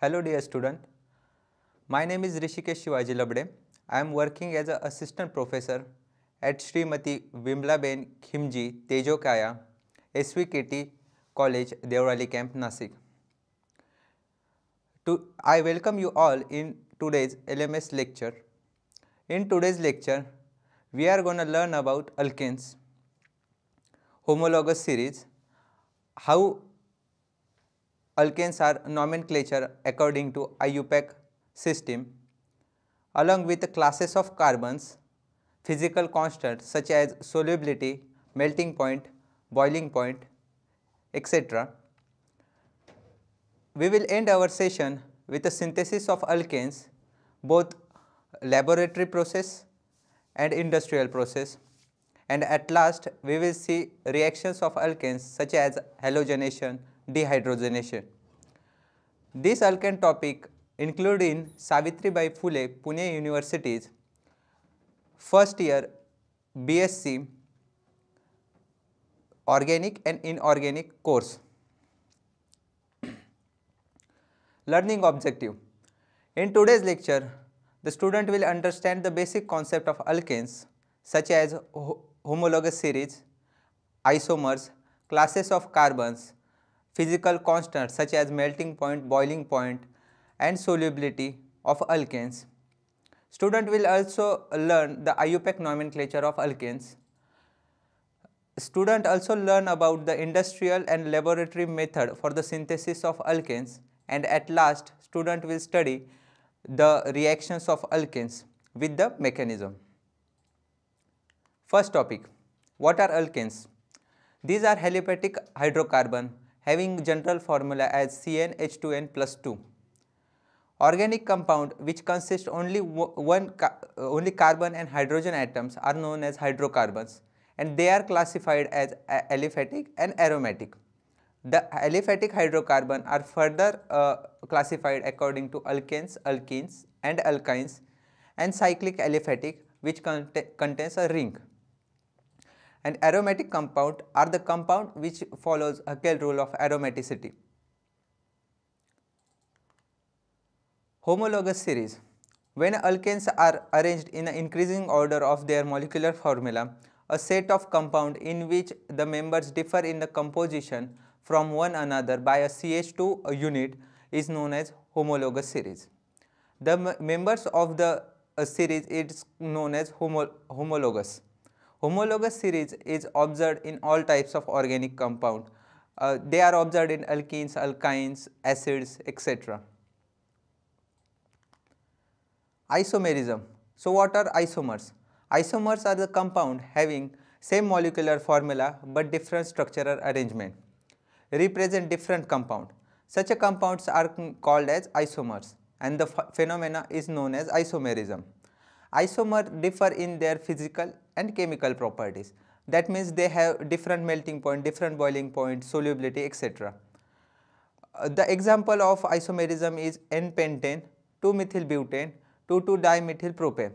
Hello dear student, my name is Rishikesh Shivaji Labde. I am working as an assistant professor at Srimati Vimlaben Khimji Tejokaya SVKT College Devrali Camp Nasik. I welcome you all in today's LMS lecture. In today's lecture, we are going to learn about alkanes, homologous series, how alkanes are nomenclature according to IUPAC system, along with the classes of carbons, physical constants such as solubility, melting point, boiling point, etc. We will end our session with a synthesis of alkanes, both laboratory process and industrial process, and at last we will see reactions of alkanes such as halogenation, dehydrogenation. This alkane topic included in Savitribai Phule Pune University's first year BSc Organic and Inorganic course. Learning objective. In today's lecture, the student will understand the basic concept of alkanes such as homologous series, isomers, classes of carbons, physical constants such as melting point, boiling point, and solubility of alkanes. Student will also learn the IUPAC nomenclature of alkanes. Student also learn about the industrial and laboratory method for the synthesis of alkanes, and at last student will study the reactions of alkanes with the mechanism. First topic, what are alkanes? These are aliphatic hydrocarbon having general formula as CnH2n plus 2. Organic compound which consist only carbon and hydrogen atoms are known as hydrocarbons, and they are classified as aliphatic and aromatic. The aliphatic hydrocarbon are further classified according to alkanes, alkenes and alkynes, and cyclic aliphatic which contains a ring. And aromatic compound are the compound which follows Haeckel rule of aromaticity. Homologous series. When alkanes are arranged in an increasing order of their molecular formula, a set of compound in which the members differ in the composition from one another by a CH2 unit is known as homologous series. The members of the series is known as homologous. Homologous series is observed in all types of organic compound. They are observed in alkenes, alkynes, acids, etc. Isomerism. So what are isomers? Isomers are the compound having same molecular formula but different structural arrangement, represent different compound. Such a compounds are called as isomers, and the phenomena is known as isomerism. Isomer differ in their physical and chemical properties. That means they have different melting point, different boiling point, solubility, etc. The example of isomerism is N-pentane, 2-methylbutane, 2,2-dimethylpropane.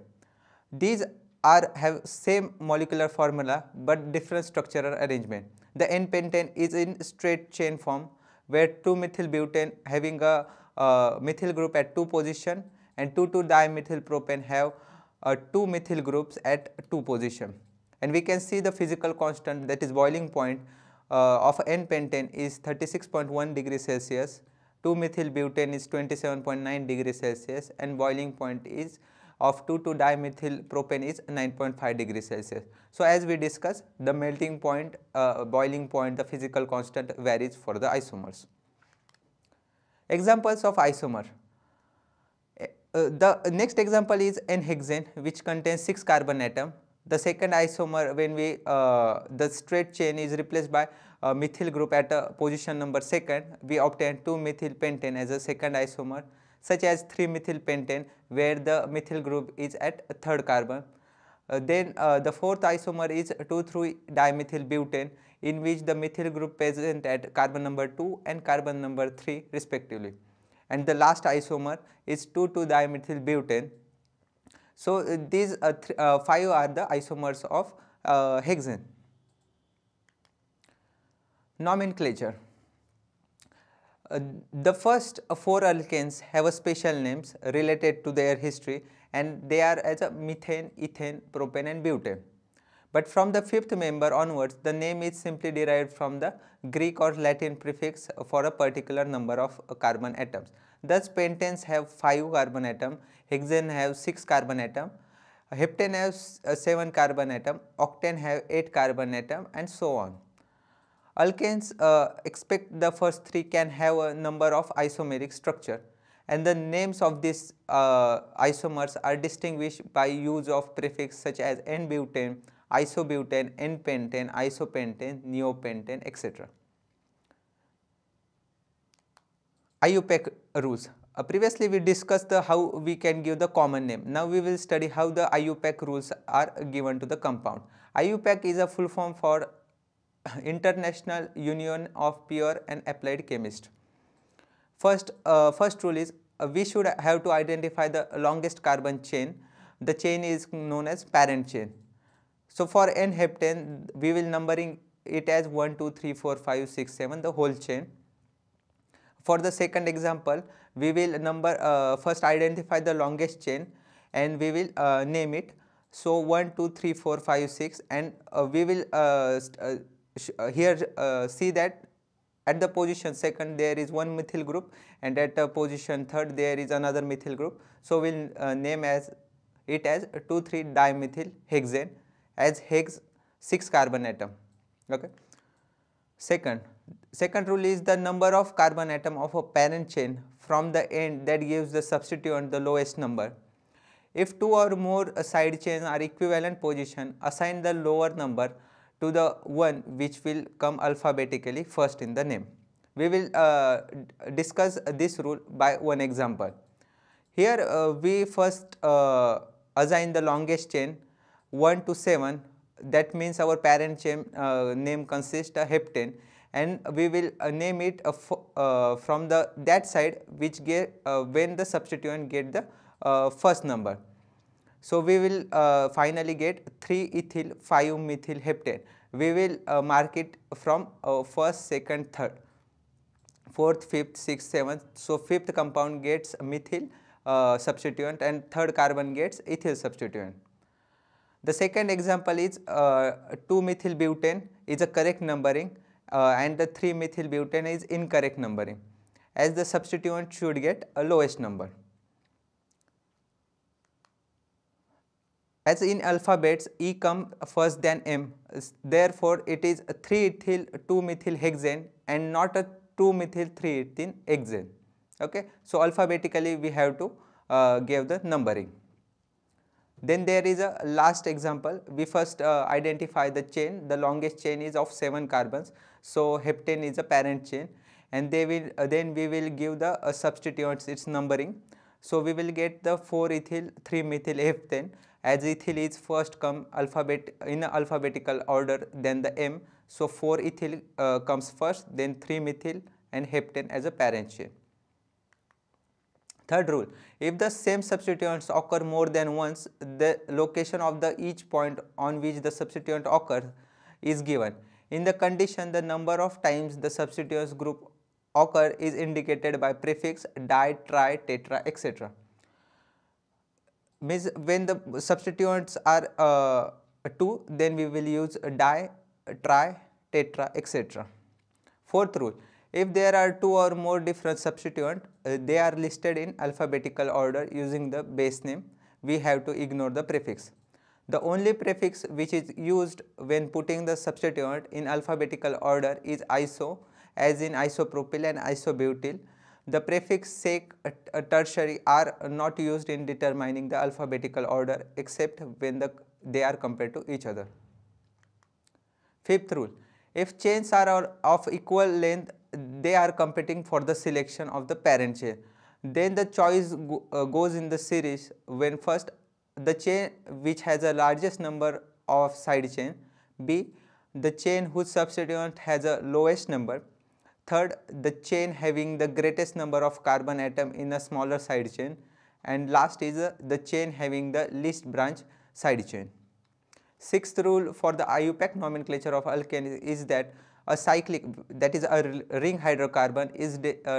These have same molecular formula but different structural arrangement. The N-pentane is in straight chain form where 2-methylbutane having a methyl group at 2 position and 2,2-dimethylpropane have 2 methyl groups at 2 position. And we can see the physical constant, that is boiling point of N-pentane is 36.1 degrees Celsius, 2-methylbutane is 27.9 degrees Celsius, and boiling point is of 2,2-dimethylpropane is 9.5 degrees Celsius. So as we discussed, the melting point, boiling point, the physical constant varies for the isomers. Examples of isomer. The next example is N-hexane, which contains 6 carbon atom. The second isomer, when we the straight chain is replaced by a methyl group at position number 2nd, we obtain 2-methylpentane as a second isomer, such as 3-methylpentane where the methyl group is at 3rd carbon. Then the 4th isomer is 2,3-dimethylbutane, in which the methyl group present at carbon number 2 and carbon number 3 respectively. And the last isomer is 2,2-dimethylbutane. So these 5 are the isomers of hexane. Nomenclature. Uh, the first four alkanes have a special names related to their history, and they are as a methane, ethane, propane and butane. But from the fifth member onwards, the name is simply derived from the Greek or Latin prefix for a particular number of carbon atoms. Thus, pentanes have 5 carbon atom, hexane have 6 carbon atom, heptane has 7 carbon atom, octane have 8 carbon atom, and so on. Alkanes expect the first three can have a number of isomeric structure, and the names of these isomers are distinguished by use of prefix such as N-butane, isobutane, N-pentane, isopentane, neopentane, etc. IUPAC rules. Previously we discussed how we can give the common name. Now we will study how the IUPAC rules are given to the compound. IUPAC is a full form for International Union of Pure and Applied Chemists. First rule is we should have to identify the longest carbon chain. The chain is known as parent chain. So for N-heptane, we will numbering it as 1, 2, 3, 4, 5, 6, 7, the whole chain. For the second example, we will first identify the longest chain and we will name it. So 1, 2, 3, 4, 5, 6, and we will here see that at the position second there is one methyl group, and at the position third there is another methyl group. So we will name it as 2,3-dimethyl hexane, as hex 6 carbon atom. Okay. Second rule is the number of carbon atom of a parent chain from the end that gives the substituent the lowest number. If two or more side chains are equivalent position, assign the lower number to the one which will come alphabetically first in the name. We will discuss this rule by one example. Here we first assign the longest chain 1 to 7, that means our parent chain name consists of heptane, and we will name it from that side which get when the substituent get the first number. So we will finally get 3-ethyl 5-methyl heptane. We will mark it from first, second, third, fourth, fifth, sixth, seventh. So fifth compound gets methyl substituent and third carbon gets ethyl substituent. The second example is 2-methyl butane is a correct numbering and the 3-methyl butane is incorrect numbering, as the substituent should get a lowest number. As in alphabets, E comes first than M, therefore it is a 3-ethyl 2-methyl hexane and not a 2-methyl 3-ethene hexane. Okay, so alphabetically we have to give the numbering. Then there is a last example. We first identify the chain. The longest chain is of 7 carbons. So heptane is a parent chain, and they will then we will give the substituents its numbering. So we will get the 4-ethyl 3-methyl heptane, as ethyl is first come in alphabetical order than the M. So 4-ethyl comes first, then 3-methyl and heptane as a parent chain. Third rule, if the same substituents occur more than once, the location of the each point on which the substituent occurs is given. In the condition, the number of times the substituents group occur is indicated by prefix di, tri, tetra, etc. Means when the substituents are 2, then we will use di, tri, tetra, etc. Fourth rule, if there are 2 or more different substituents, they are listed in alphabetical order using the base name. We have to ignore the prefix. The only prefix which is used when putting the substituent in alphabetical order is iso, as in isopropyl and isobutyl. The prefix sec, tertiary are not used in determining the alphabetical order except when they are compared to each other. Fifth rule, if chains are of equal length, they are competing for the selection of the parent chain. Then the choice goes in the series when first the chain which has the largest number of side chain, B the chain whose substituent has a lowest number, third the chain having the greatest number of carbon atom in a smaller side chain, and last is the chain having the least branch side chain. Sixth rule for the IUPAC nomenclature of alkane is that A cyclic, that is a ring hydrocarbon, is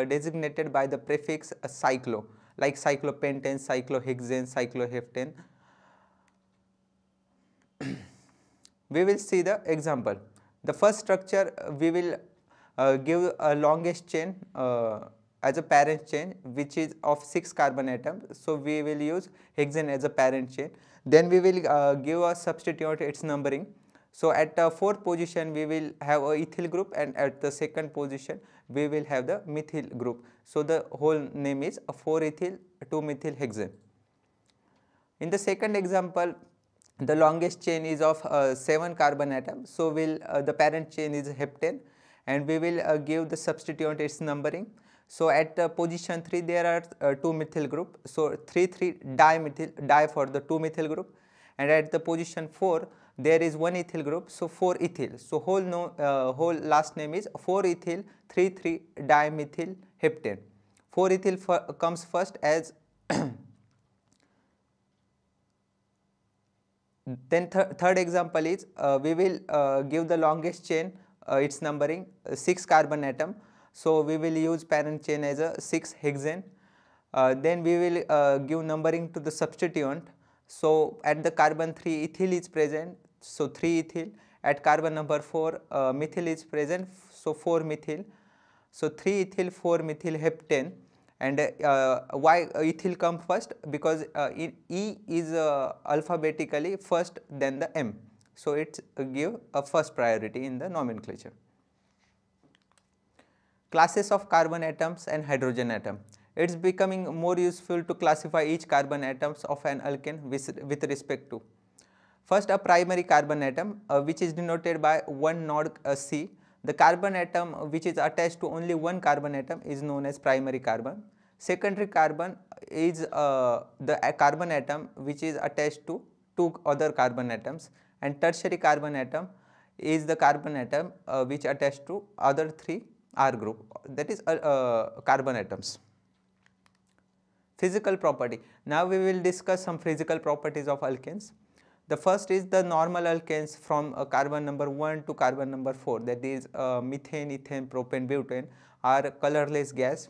designated by the prefix cyclo, like cyclopentane, cyclohexane, cycloheptane. We will see the example. The first structure, we will give a longest chain as a parent chain, which is of 6 carbon atoms. So we will use hexane as a parent chain. Then we will give a substitute its numbering. So at the 4th position we will have a ethyl group, and at the 2nd position we will have the methyl group. So the whole name is 4-ethyl 2-methyl hexane. In the second example, the longest chain is of 7 carbon atoms. So the parent chain is heptane, and we will give the substituent its numbering. So at position 3 there are 2 methyl group. So 3,3 di for the 2 methyl group, and at the position 4 there is 1 ethyl group. So 4 ethyl. So whole last name is 4-ethyl 3,3-dimethyl heptane. 4 ethyl comes first as then third example is we will give the longest chain its numbering 6 carbon atom. So we will use parent chain as a 6 hexane. Then we will give numbering to the substituent. So at the carbon 3 ethyl is present, so 3 ethyl. At carbon number 4 methyl is present, so 4 methyl. So 3 ethyl 4 methyl heptane. And why ethyl come first? Because E is alphabetically first, then the M. So it give a first priority in the nomenclature. Classes of carbon atoms and hydrogen atom. It is becoming more useful to classify each carbon atoms of an alkane with respect to. First, a primary carbon atom which is denoted by one node C. The carbon atom which is attached to only one carbon atom is known as primary carbon. Secondary carbon is the carbon atom which is attached to 2 other carbon atoms, and tertiary carbon atom is the carbon atom which attached to other 3 R group, that is carbon atoms. Physical property. Now we will discuss some physical properties of alkanes. The first is the normal alkanes from carbon number 1 to carbon number 4, that is methane, ethane, propane, butane are colorless gas,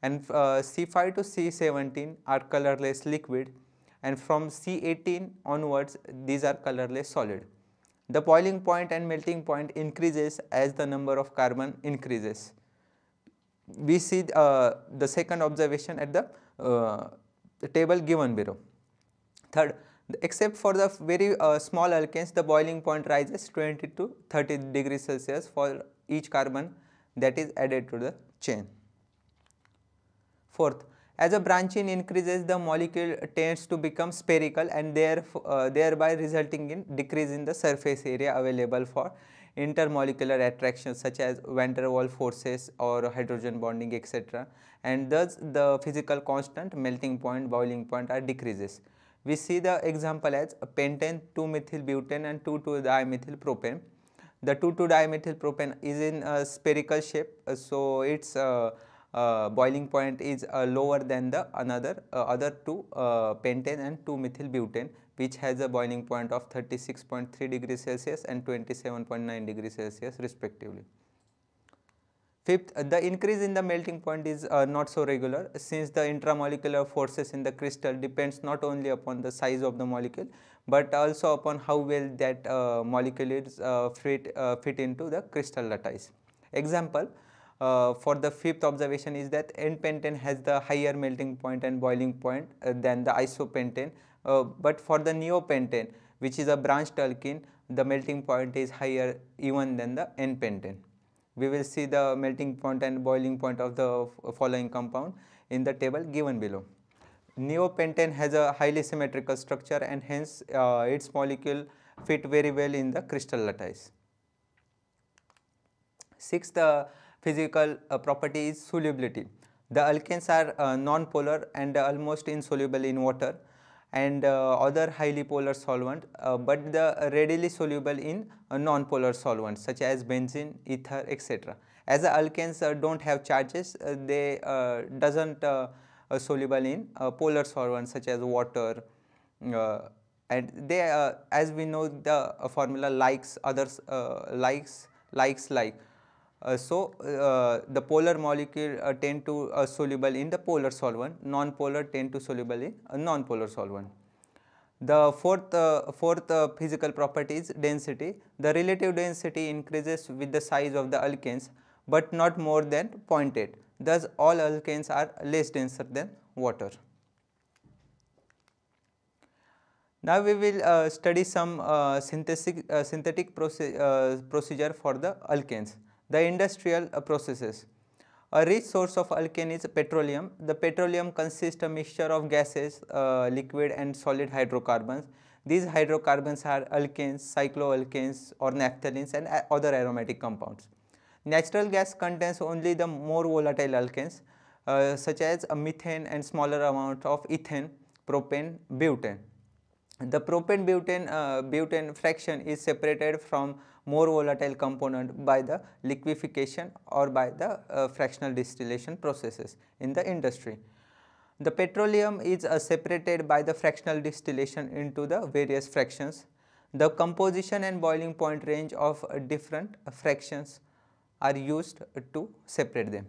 and C5 to C17 are colorless liquid, and from C18 onwards these are colorless solid. The boiling point and melting point increases as the number of carbon increases. We see the second observation at the table given below. Third, except for the very small alkanes, the boiling point rises 20 to 30 degrees Celsius for each carbon that is added to the chain. Fourth, as a branching increases, the molecule tends to become spherical, and thereby resulting in decrease in the surface area available for intermolecular attractions such as van der Waals forces or hydrogen bonding, etc. And thus the physical constant, melting point, boiling point are decreases. We see the example as pentane, 2-methyl-butane and 2,2-dimethyl propane. The 2,2-dimethyl propane is in a spherical shape, so its boiling point is lower than the other 2 pentane and 2-methyl-butane, which has a boiling point of 36.3 degrees Celsius and 27.9 degrees Celsius respectively. Fifth, the increase in the melting point is not so regular, since the intramolecular forces in the crystal depends not only upon the size of the molecule but also upon how well that molecule is fit into the crystal lattice. Example for the fifth observation is that N-pentane has the higher melting point and boiling point than the isopentane, but for the neopentane, which is a branched alkene, the melting point is higher even than the N-pentane. We will see the melting point and boiling point of the following compound in the table given below. Neopentane has a highly symmetrical structure, and hence its molecule fit very well in the crystal lattice. Sixth physical property is solubility. The alkanes are non-polar and almost insoluble in water and other highly polar solvent, but the readily soluble in non-polar solvents such as benzene, ether, etc. As the alkanes do not have charges, they doesn't soluble in polar solvents such as water, and they as we know the formula likes others likes like. The polar molecule tend to soluble in the polar solvent, non-polar tend to soluble in a non-polar solvent. The fourth physical property is density. The relative density increases with the size of the alkanes, but not more than 0.8. Thus, all alkanes are less denser than water. Now we will study some synthetic procedure for the alkanes. The industrial processes. A rich source of alkane is petroleum. The petroleum consists a mixture of gases, liquid and solid hydrocarbons. These hydrocarbons are alkanes, cycloalkanes or naphthalenes and other aromatic compounds. Natural gas contains only the more volatile alkanes such as methane and smaller amount of ethane, propane, butane. The propane-butane fraction is separated from more volatile component by the liquefaction or by the fractional distillation processes in the industry. The petroleum is separated by the fractional distillation into the various fractions. The composition and boiling point range of different fractions are used to separate them.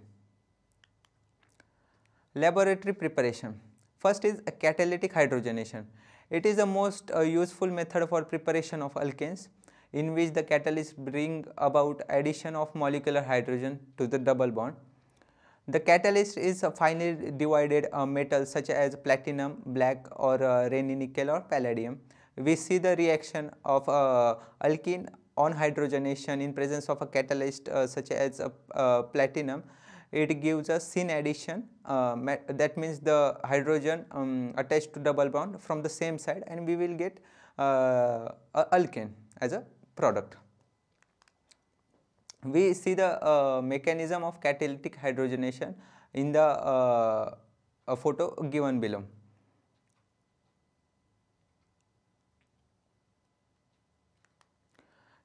Laboratory preparation. First is catalytic hydrogenation. It is the most useful method for preparation of alkanes, in which the catalyst bring about addition of molecular hydrogen to the double bond. The catalyst is a finely divided metal such as platinum, black or Raney nickel or palladium. We see the reaction of alkene on hydrogenation in presence of a catalyst such as platinum. It gives a syn addition, that means the hydrogen attached to double bond from the same side, and we will get alkane as a product. We see the mechanism of catalytic hydrogenation in the photo given below.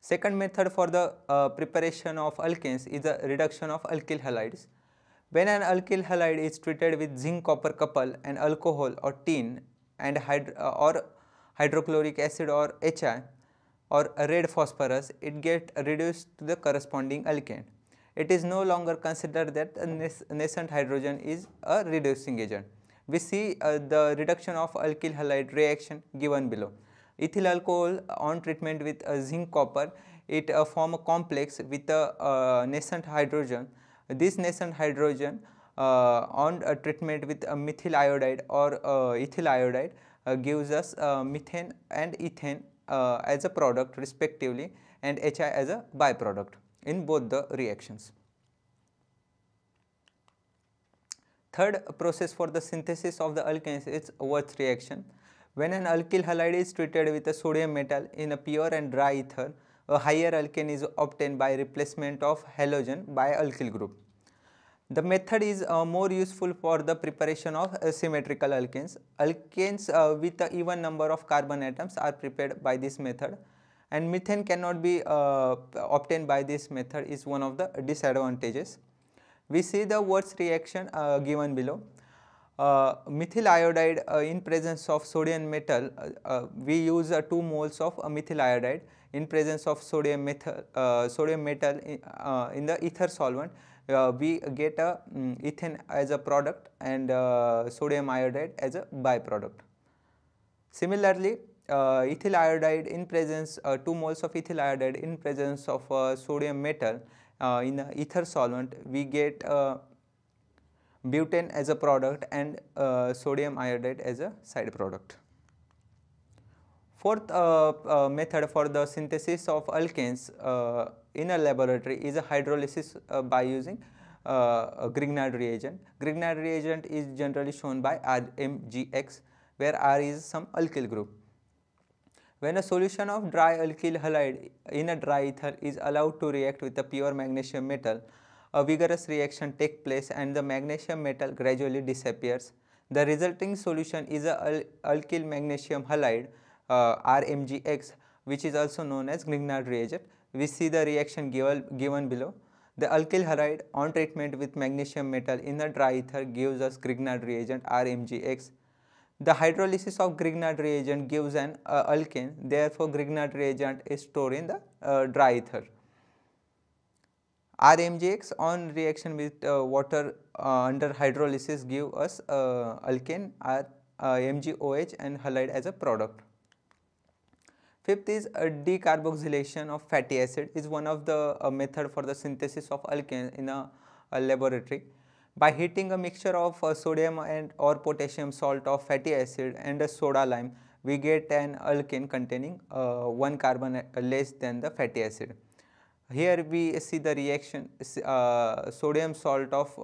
Second method for the preparation of alkanes is the reduction of alkyl halides. When an alkyl halide is treated with zinc copper couple and alcohol or tin and or hydrochloric acid or HI or red phosphorus, it gets reduced to the corresponding alkane. It is no longer considered that nascent hydrogen is a reducing agent. We see the reduction of alkyl halide reaction given below. Ethyl alcohol on treatment with zinc copper, it form a complex with a nascent hydrogen. This nascent hydrogen on treatment with methyl iodide or ethyl iodide gives us methane and ethane as a product respectively, and HI as a byproduct in both the reactions. Third process for the synthesis of the alkanes is Würth reaction. When an alkyl halide is treated with a sodium metal in a pure and dry ether, a higher alkane is obtained by replacement of halogen by alkyl group. The method is more useful for the preparation of symmetrical alkanes. Alkanes with an even number of carbon atoms are prepared by this method, and methane cannot be obtained by this method is one of the disadvantages. We see the Würth reaction given below. Methyl iodide in presence of sodium metal, we use 2 moles of methyl iodide in presence of sodium metal in the ether solvent. We get ethane as a product and sodium iodide as a byproduct. Similarly, ethyl iodide in presence 2 moles of ethyl iodide in presence of sodium metal in ether solvent, we get butane as a product and sodium iodide as a side product. Fourth method for the synthesis of alkanes in a laboratory is a hydrolysis by using Grignard reagent. Grignard reagent is generally shown by RMGX, where R is some alkyl group. When a solution of dry alkyl halide in a dry ether is allowed to react with a pure magnesium metal, a vigorous reaction takes place and the magnesium metal gradually disappears. The resulting solution is a alkyl magnesium halide RMGX, which is also known as Grignard reagent. We see the reaction given below. The alkyl halide on treatment with magnesium metal in a dry ether gives us Grignard reagent RMGX. The hydrolysis of Grignard reagent gives an alkane, therefore Grignard reagent is stored in the dry ether. RMGX on reaction with water under hydrolysis give us alkane R MgOH and halide as a product. Fifth is decarboxylation of fatty acid is one of the method for the synthesis of alkane in a laboratory. By heating a mixture of sodium and or potassium salt of fatty acid and a soda lime, we get an alkane containing one carbon less than the fatty acid. Here we see the reaction sodium salt of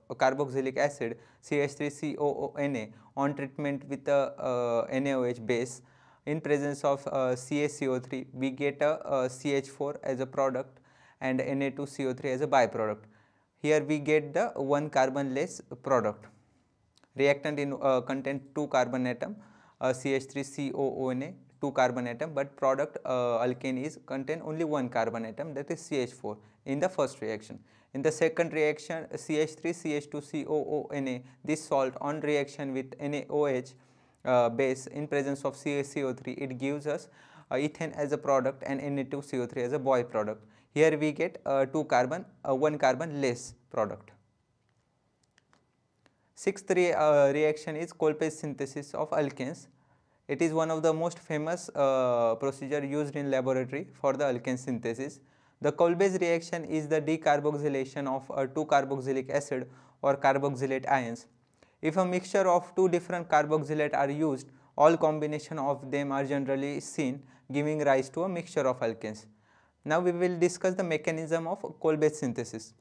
carboxylic acid CH3COONA on treatment with a NaOH base. In presence of CaCO3 we get a CH4 as a product and Na2CO3 as a byproduct. Here we get the one carbon less product. Reactant in contain 2 carbon atom CH3COONA 2 carbon atom, but product alkane is contain only 1 carbon atom, that is CH4 in the first reaction. In the second reaction CH3CH2COONA, this salt on reaction with NaOH base in presence of CaCO3 it gives us ethane as a product and Na2CO3 as a byproduct. Here we get 2 carbon 1 carbon less product. Sixth reaction is Kolbe's synthesis of alkanes. It is one of the most famous procedure used in laboratory for the alkane synthesis. The Kolbe's reaction is the decarboxylation of 2-carboxylic acid or carboxylate ions. If a mixture of 2 different carboxylate are used, all combination of them are generally seen, giving rise to a mixture of alkanes. Now we will discuss the mechanism of Kolbe's synthesis.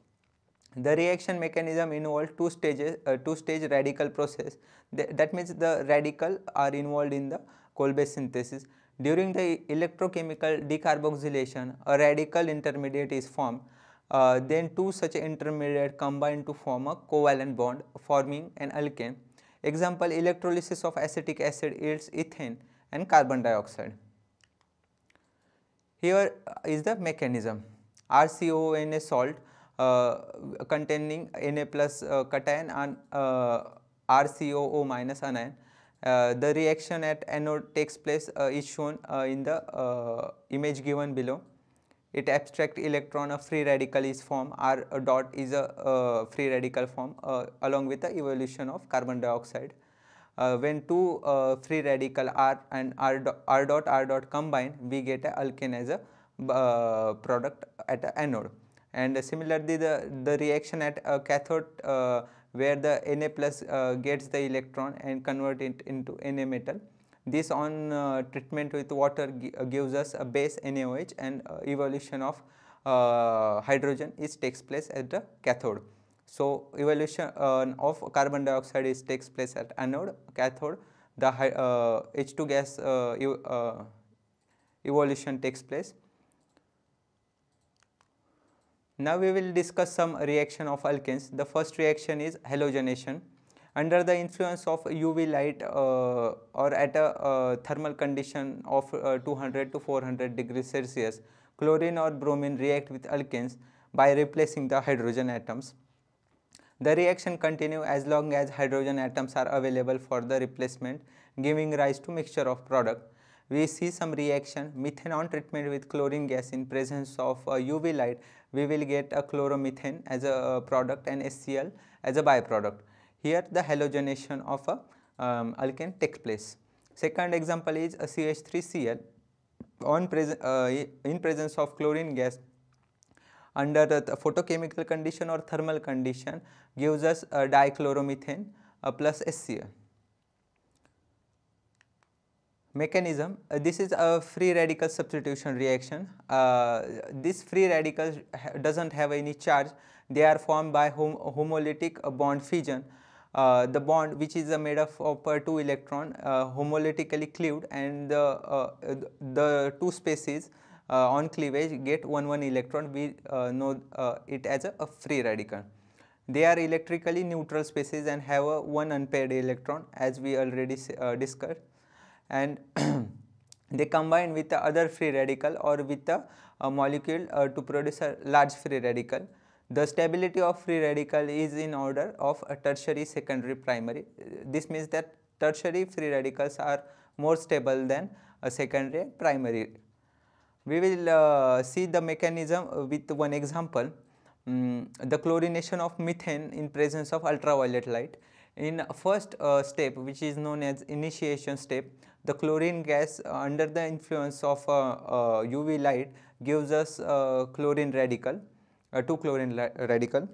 The reaction mechanism involves two-stage radical process. That means the radical are involved in the Kolbe's synthesis. During the electrochemical decarboxylation, a radical intermediate is formed. Then two such intermediate combine to form a covalent bond, forming an alkane. Example: electrolysis of acetic acid yields ethane and carbon dioxide. Here is the mechanism. RCONA salt containing Na plus cation and RCOO minus anion. The reaction at anode takes place is shown in the image given below. It abstract electron, a free radical is formed. R dot is a free radical form along with the evolution of carbon dioxide. When two free radical R and R dot combine, we get a alkane as a product at a anode. And similarly, the reaction at a cathode where the Na plus gets the electron and convert it into Na metal. This on treatment with water gives us a base NaOH, and evolution of hydrogen takes place at the cathode. So evolution of carbon dioxide takes place at anode. Cathode, the H2 gas evolution takes place. Now we will discuss some reaction of alkanes. The first reaction is halogenation. Under the influence of UV light or at a thermal condition of 200 to 400 degrees Celsius, chlorine or bromine react with alkanes by replacing the hydrogen atoms. The reaction continues as long as hydrogen atoms are available for the replacement, giving rise to mixture of product. We see some reaction. Methane on treatment with chlorine gas in presence of UV light, we will get a chloromethane as a product and HCl as a byproduct. Here the halogenation of a alkane takes place. Second example is a CH3Cl on in presence of chlorine gas under the photochemical condition or thermal condition gives us a dichloromethane plus HCl. Mechanism, this is a free radical substitution reaction. This free radicals does not have any charge. They are formed by homolytic bond fission. The bond which is made up of 2 electron homolytically cleaved, and the two species on cleavage get 1 electron. We know it as a free radical. They are electrically neutral species and have a 1 unpaired electron, as we already discussed, and they combine with the other free radical or with the molecule to produce a large free radical. The stability of free radical is in order of a tertiary, secondary, primary. This means that tertiary free radicals are more stable than a secondary and primary. We will see the mechanism with one example. the chlorination of methane in presence of ultraviolet light. In first step, which is known as initiation step, the chlorine gas under the influence of UV light gives us chlorine radical, 2 chlorine radical.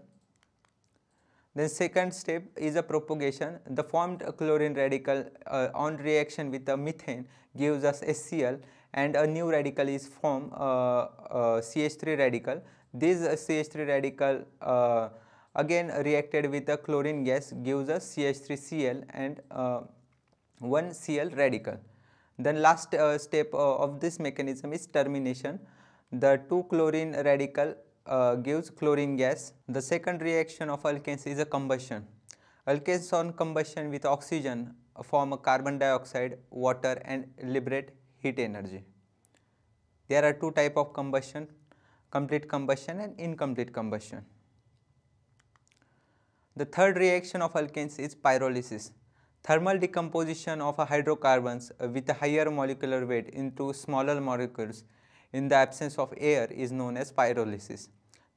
Then second step is a propagation. The formed chlorine radical on reaction with the methane gives us HCl, and a new radical is formed, CH3 radical. This CH3 radical again reacted with the chlorine gas gives us CH3Cl and 1 Cl radical. Then last step of this mechanism is termination. The 2 chlorine radical gives chlorine gas. The second reaction of alkanes is a combustion. Alkanes on combustion with oxygen form a carbon dioxide, water, and liberate heat energy. There are 2 types of combustion: complete combustion and incomplete combustion. The third reaction of alkanes is pyrolysis. Thermal decomposition of hydrocarbons with a higher molecular weight into smaller molecules in the absence of air is known as pyrolysis.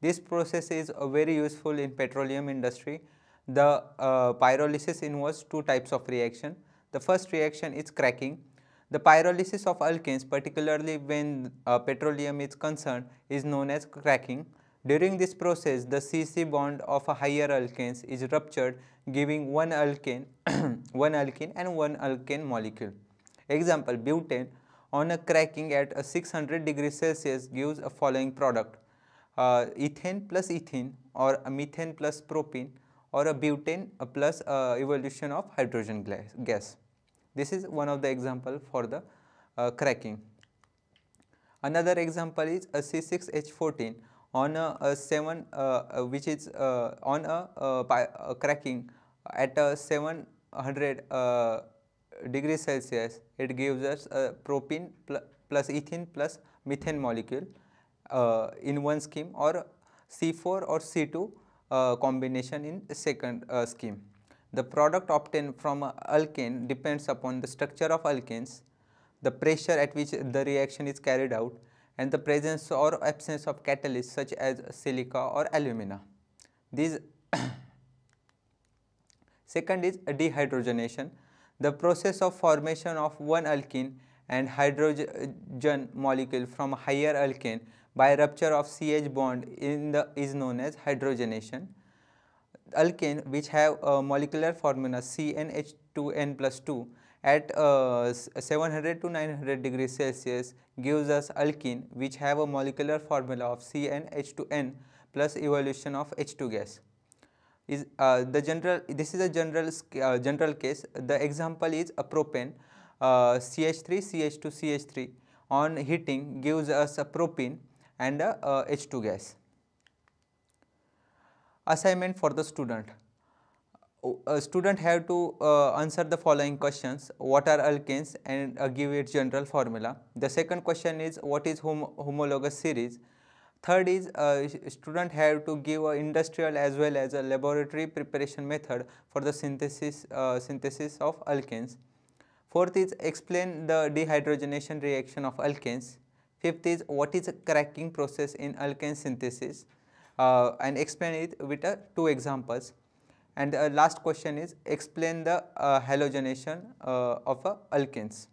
This process is very useful in petroleum industry. The pyrolysis involves 2 types of reaction. The first reaction is cracking. The pyrolysis of alkanes, particularly when petroleum is concerned, is known as cracking. During this process, the CC bond of a higher alkanes is ruptured, giving one alkane, one alkene and one alkane molecule. Example: butane on a cracking at 600 degrees Celsius gives a following product: ethane plus ethene, or a methane plus propene, or a butane plus evolution of hydrogen gas. This is one of the example for the cracking. Another example is a C6H14 on a 7 which is on a cracking at 700 degrees Celsius. It gives us propene plus ethene plus methane molecule in one scheme, or C4 or C2 combination in second scheme. The product obtained from alkane depends upon the structure of alkanes, the pressure at which the reaction is carried out, and the presence or absence of catalysts such as silica or alumina. These second is dehydrogenation. The process of formation of one alkene and hydrogen molecule from a higher alkane by rupture of CH bond is known as hydrogenation. Alkane which have a molecular formula CnH2n plus 2 at 700 to 900 degrees Celsius gives us alkene which have a molecular formula of CnH2n plus evolution of H2 gas. This is a general case. The example is a propane, CH3 CH2 CH3 on heating gives us a propene and a H2 gas. Assignment for the student. A student have to answer the following questions: what are alkanes, and give its general formula. The second question is what is homologous series. Third is student have to give an industrial as well as a laboratory preparation method for the synthesis of alkanes. Fourth is explain the dehydrogenation reaction of alkanes. Fifth is what is a cracking process in alkane synthesis, and explain it with 2 examples. And last question is explain the halogenation of alkanes.